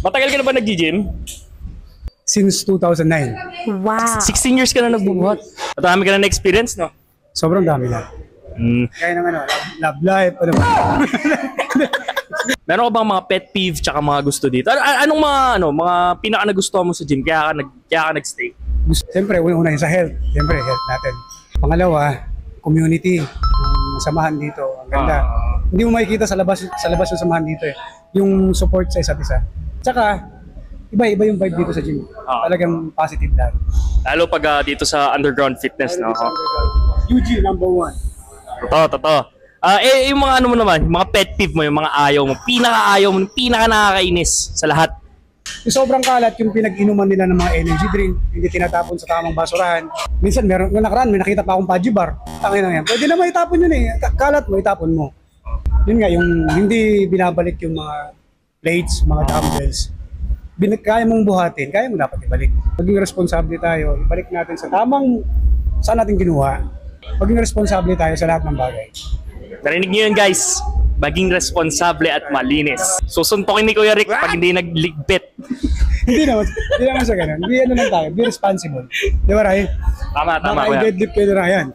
Matagal ka na ba nag-gym? Since 2009. Wow. 16 years ka na nagbubuhat. At dami ka na na-experience, no? Sobrang dami na. Kaya naman, love life, ano ba? Meron ka bang mga pet peeve tsaka mga gusto dito? Anong mga pinaka nagustuhan mo sa gym kaya ka nag-stay? Siyempre, una sa health. Siyempre, health natin. Pangalawa, community. Yung samahan dito, ang ganda. Hindi mo makikita sa labas yung samahan dito eh. Yung support sa isa't isa. Tsaka, iba yung vibe dito sa gym. Talagang positive lang. Lalo pag dito sa underground fitness, no? UG #1. Totoo. Yung mga ano mo naman, yung mga pet peeve mo, yung mga ayaw mo, pinaka nakakainis sa lahat. Yung sobrang kalat, yung pinag-inuman nila ng mga energy drink, hindi tinatapon sa tamang basurahan. Minsan, may nakita pa akong Paji bar. Tangin na yan. Pwede naman itapon yun eh. Kalat mo, itapon mo. Yun nga, yung hindi binabalik yung mga plates, mga dumbbells. Kaya mong buhatin, kaya mo dapat ibalik. Maging responsable tayo, ibalik natin sa tamang saan natin kinuha. Maging responsable tayo sa lahat ng bagay. Narinig niyo yun, guys. Maging responsable at malinis. Susuntokin ni Kuya Rick pag hindi nagligbit. hindi naman sa ganun. Be responsible. Di ba, Ray? Tama, Baka Kuya. i-deadlift kayo na yan.